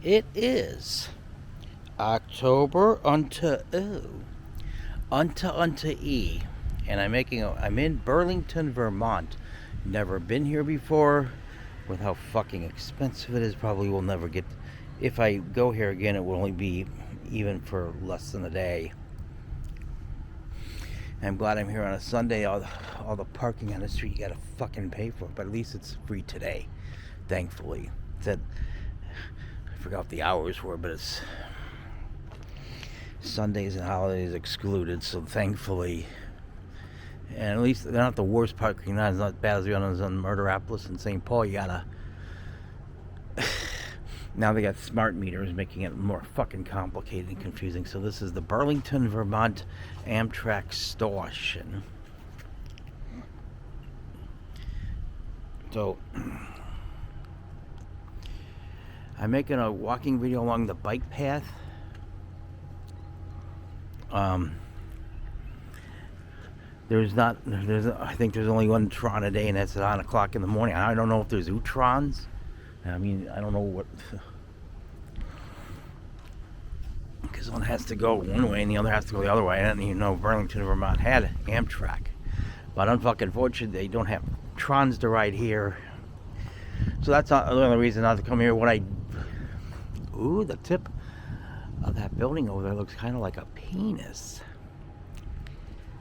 It is October unto E, and I'm in Burlington, Vermont. Never been here before. With how fucking expensive it is, probably will never get. If I go here again, it will only be even for less than a day. I'm glad I'm here on a Sunday. All the parking on the street you gotta fucking pay for, but at least it's free today, thankfully. That I forgot what the hours were, but it's Sundays and holidays excluded, so thankfully. And at least they're not the worst parking lot. It's not as bad as the ones on Murderapolis and St. Paul. You gotta. Now they got smart meters, making it more fucking complicated and confusing. So this is the Burlington, Vermont Amtrak station. So I'm making a walking video along the bike path. I think there's only one Tron a day, and that's at 9 o'clock in the morning. I don't know if there's Utrons. I mean, I don't know what. Because one has to go one way and the other has to go the other way. I didn't even know Burlington, Vermont had Amtrak. But unfortunately, they don't have Trons to ride here. So that's not the only reason not to come here. Ooh, the tip of that building over there looks kind of like a penis.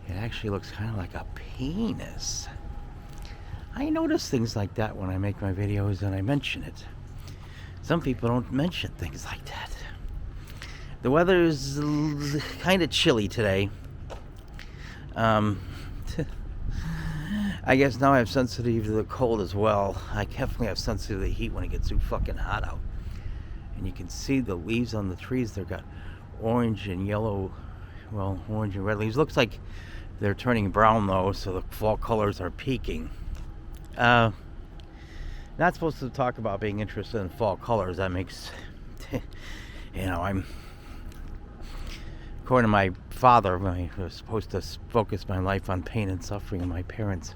It actually looks kind of like a penis. I notice things like that when I make my videos and I mention it. Some people don't mention things like that. The weather is kind of chilly today. I guess now I'm sensitive to the cold as well. I definitely have sensitive to the heat when it gets too fucking hot out. And you can see the leaves on the trees. They've got orange and yellow, orange and red leaves. Looks like they're turning brown though, so the fall colors are peaking. Not supposed to talk about being interested in fall colors. That makes, I'm, according to my father, I was supposed to focus my life on pain and suffering of my parents.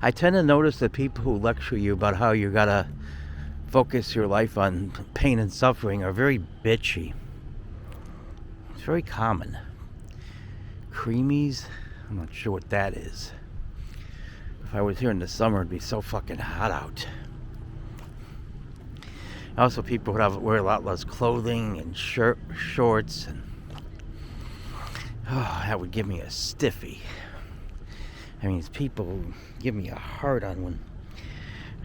I tend to notice that people who lecture you about how you gotta focus your life on pain and suffering are very bitchy. It's very common. Creamies, I'm not sure what that is. If I was here in the summer, it'd be so fucking hot out. Also, people would wear a lot less clothing and shorts, and that would give me a stiffy. I mean, people give me a hard on when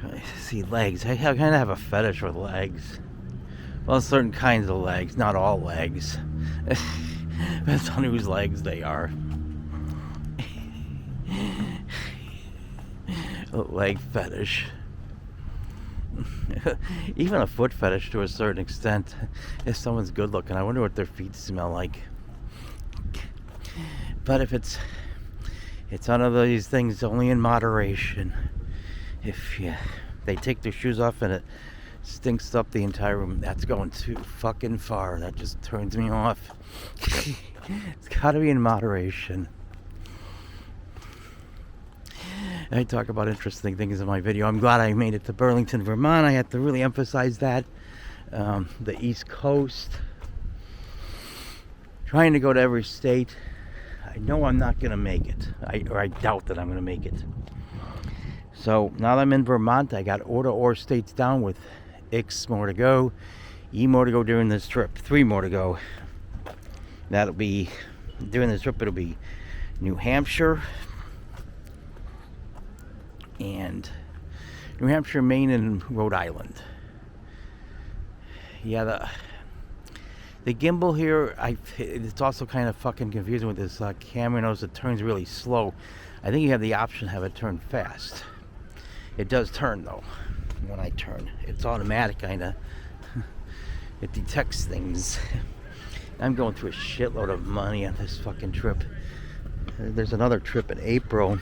I see legs. I kind of have a fetish with legs. Well, certain kinds of legs, not all legs. Depends on whose legs they are. A leg fetish. Even a foot fetish to a certain extent. If someone's good looking, I wonder what their feet smell like. But if it's one of these things only in moderation. If they take their shoes off and it stinks up the entire room, that's going too fucking far. That just turns me off. It's gotta be in moderation. I talk about interesting things in my video. I'm glad I made it to Burlington, Vermont. I had to really emphasize that. The East Coast. Trying to go to every state. I know I'm not going to make it. I doubt that I'm going to make it. So now that I'm in Vermont, I got or states down with X more to go. E more to go during this trip. 3 more to go. That'll be, during this trip, it'll be New Hampshire, and New Hampshire, Maine, and Rhode Island. Yeah, the gimbal here, it's also kind of fucking confusing with this camera nose. It turns really slow. I think you have the option to have it turn fast. It does turn though. When I turn, it's automatic kind of. It detects things. I'm going through a shitload of money on this fucking trip. There's another trip in April.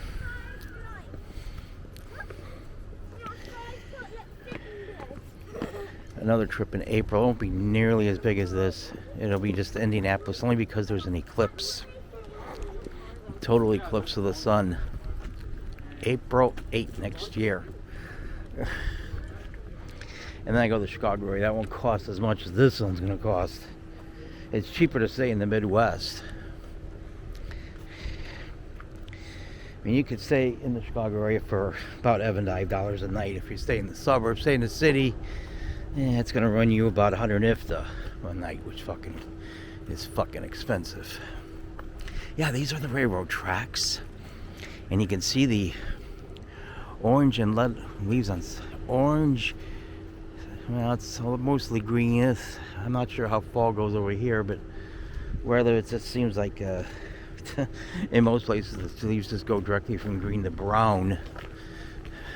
Another trip in April. It won't be nearly as big as this. It'll be just Indianapolis, only because there's an eclipse. Total eclipse of the sun. April 8th next year. and then I go to the Chicago area. That won't cost as much as this one's going to cost. It's cheaper to stay in the Midwest. I mean, you could stay in the Chicago area for about $5 a night. If you stay in the suburbs, stay in the city, it's going to run you about $150 a night, which is fucking expensive. Yeah, these are the railroad tracks. And you can see the orange and leaves on orange. Well, it's mostly green. I'm not sure how fall goes over here, but whether it just seems like in most places the leaves just go directly from green to brown.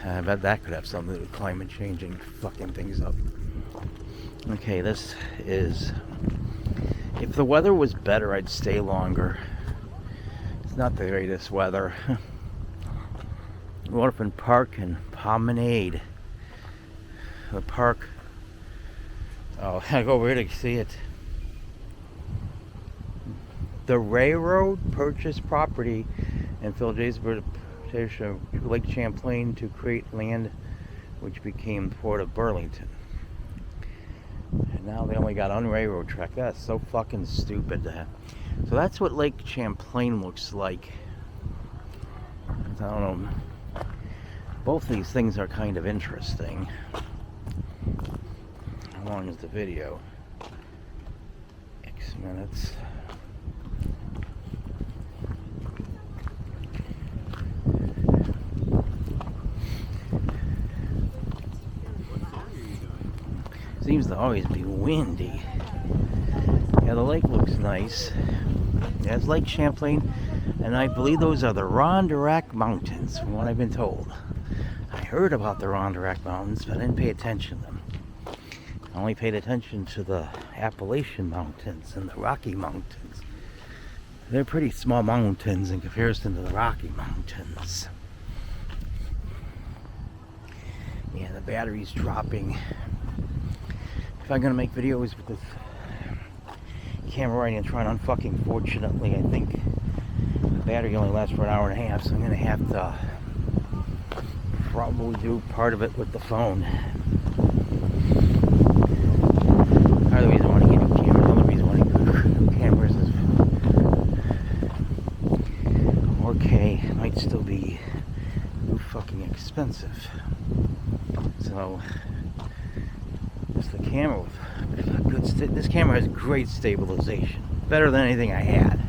I bet that could have something to do with climate change and fucking things up. Okay, this is... If the weather was better, I'd stay longer. It's not the greatest weather. Waterfront Park and Promenade. The park... Oh, I go over here to see it. The railroad purchased property in Philadelphia, Lake Champlain to create land which became the port of Burlington. And now they only got on railroad track. That's so fucking stupid. So that's what Lake Champlain looks like. I don't know. Both these things are kind of interesting. How long is the video? X minutes. Seems to always be windy. Yeah, the lake looks nice. Yeah, it's Lake Champlain, and I believe those are the Ronderak Mountains, from what I've been told. I heard about the Ronderak Mountains, but I didn't pay attention to them. I only paid attention to the Appalachian Mountains and the Rocky Mountains. They're pretty small mountains in comparison to the Rocky Mountains. Yeah, the battery's dropping. If I'm gonna make videos with this camera right in front, unfucking fortunately, I think the battery only lasts for an hour and a half, so I'm gonna have to probably do part of it with the phone. Part of the reason I want to get new cameras, the other reason I want to get new cameras is 4K might still be fucking expensive. So the camera with this camera has great stabilization, better than anything I had.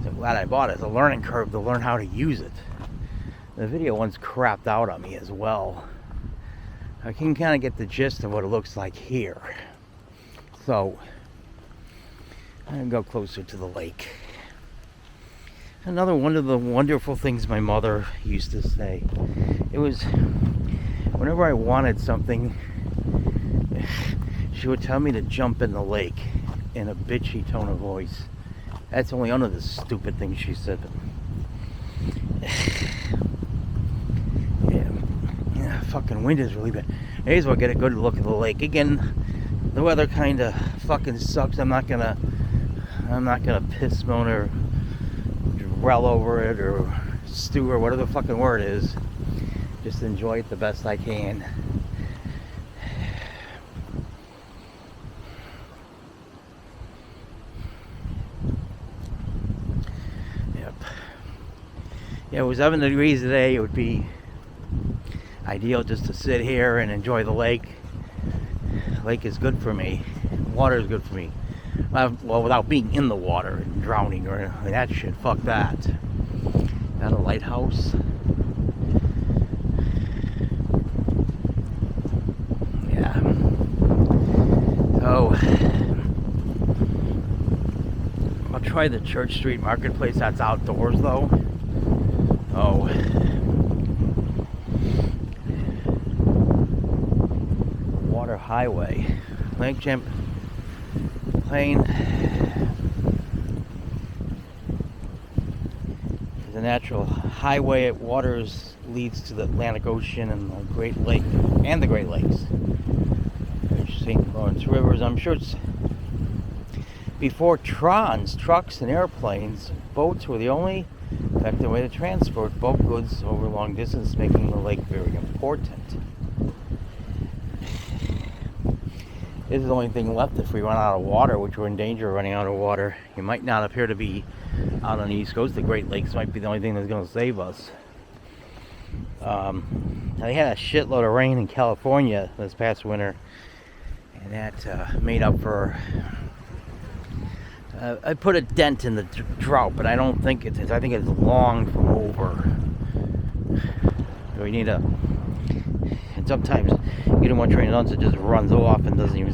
So glad I bought it. It's a learning curve to learn how to use it. The video one's crapped out on me as well. I can kind of get the gist of what it looks like here. So I'm gonna go closer to the lake. Another one of the wonderful things my mother used to say. It was whenever I wanted something, she would tell me to jump in the lake in a bitchy tone of voice. That's only one of the stupid things she said. Yeah, fucking wind is really bad. May as well get a good look at the lake. Again, the weather kind of fucking sucks. I'm not gonna piss moan or dwell over it or stew or whatever the fucking word is. Just enjoy it the best I can. Yep. Yeah, it was 7 degrees today. It would be ideal just to sit here and enjoy the lake. Lake is good for me. Water is good for me. Well, without being in the water and drowning or anything, that shit. Fuck that. Got a lighthouse. Yeah. So I'll try the Church Street Marketplace. That's outdoors though. Oh. Water Highway. Lake Champlain is a natural highway. It leads to the Atlantic Ocean and the Great Lake and the Great Lakes. St. Lawrence rivers. I'm sure it's before trons, trucks, and airplanes. Boats were the only effective way to transport bulk goods over long distance, making the lake very important. This is the only thing left if we run out of water, which we're in danger of running out of water. It might not appear to be out on the East Coast. The Great Lakes might be the only thing that's going to save us. They had a shitload of rain in California this past winter, and that made up for... I put a dent in the drought, but I don't think it is. I think it's long from over. We need a... And sometimes you get one train runs, it just runs off and doesn't even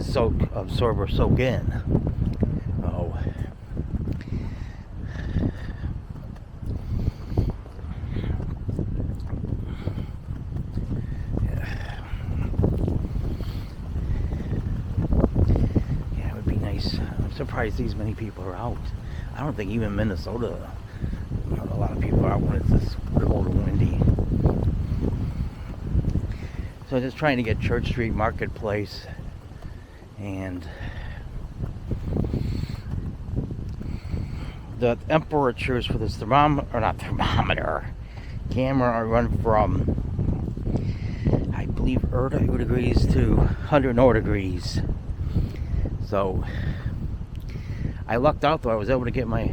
absorb or soak in. Oh. Yeah, it would be nice. I'm surprised these many people are out. I don't think even Minnesota, a lot of people are out when it's this cold and windy. So just trying to get Church Street Marketplace and the temperatures for this camera run from, I believe, 30 degrees to 100 degrees. So I lucked out though. I was able to get my,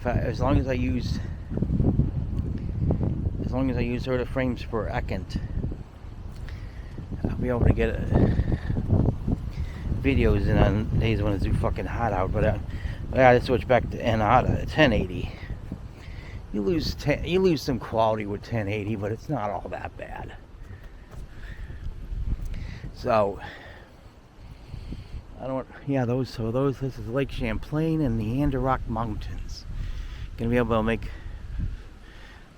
as long as I use 30 frames per second, I'll be able to get videos in on days when it's too fucking hot out. But I gotta switch back to 1080. You lose some quality with 1080, but it's not all that bad. So this is Lake Champlain and the Anderock Mountains. Gonna be able to make,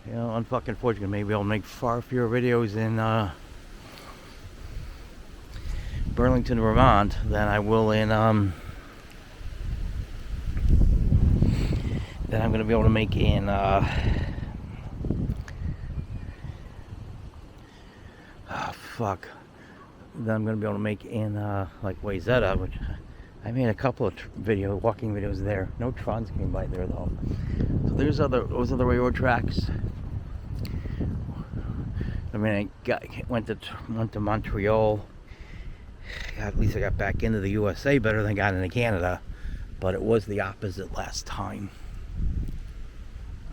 unfucking fortunate, maybe I'll make far fewer videos in Burlington, Vermont than I will in than I'm gonna be able to make in then I'm going to be able to make in like Wayzata, which I made a couple of walking videos there. No Trons came by there though. So there's those other railroad tracks. I mean, went to Montreal. At least I got back into the USA better than I got into Canada, but it was the opposite last time.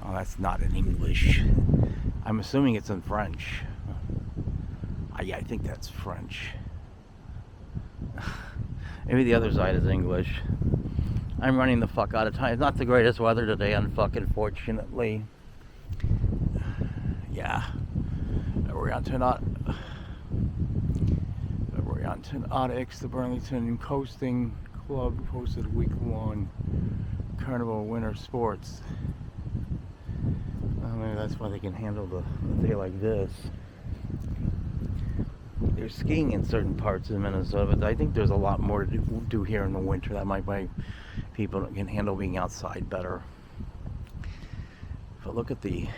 Oh, that's not in English. I'm assuming it's in French. Yeah, I think that's French. Maybe the other side is English. I'm running the fuck out of time. It's not the greatest weather today, unfortunately. Yeah. Burlington, Onyx, the Burlington Coasting Club posted week 1 Carnival Winter Sports. Maybe that's why they can handle a day like this. There's skiing in certain parts of Minnesota, but I think there's a lot more to do here in the winter. That might be people can handle being outside better. But look at the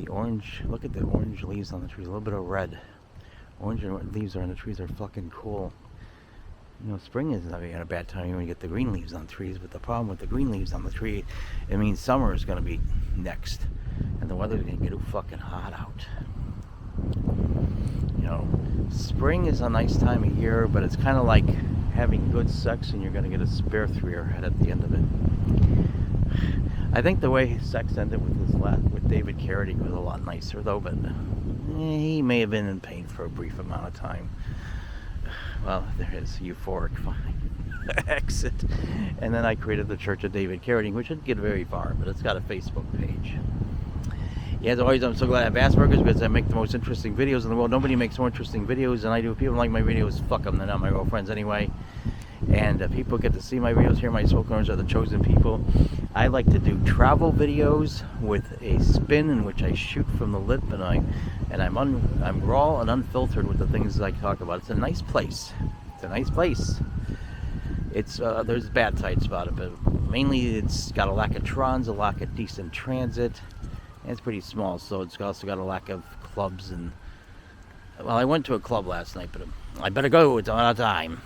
orange. Look at the orange leaves on the trees. A little bit of red. Orange and leaves on the trees are fucking cool. Spring is not a bad time when you get the green leaves on trees, but the problem with the green leaves on the tree, it means summer is going to be next, and the weather's going to get fucking hot out. Spring is a nice time of year, but it's kind of like having good sex and you're going to get a spear through your head at the end of it. I think the way sex ended with David Carradine was a lot nicer though, but he may have been in pain for a brief amount of time. Well, there is euphoric exit. And then I created the Church of David Carradine, which didn't get very far, but it's got a Facebook page. Yeah, as always, I'm so glad I have Asperger's because I make the most interesting videos in the world. Nobody makes more interesting videos than I do. If people like my videos, fuck them. They're not my real friends anyway. And people get to see my videos, hear my soul corners are the chosen people. I like to do travel videos with a spin in which I shoot from the lip, and I'm raw and unfiltered with the things I talk about. It's a nice place. It's a nice place. It's there's bad sides about it, but mainly it's got a lack of trons, a lack of decent transit. And it's pretty small, so it's also got a lack of clubs. And well, I went to a club last night, but I better go. It's out of time.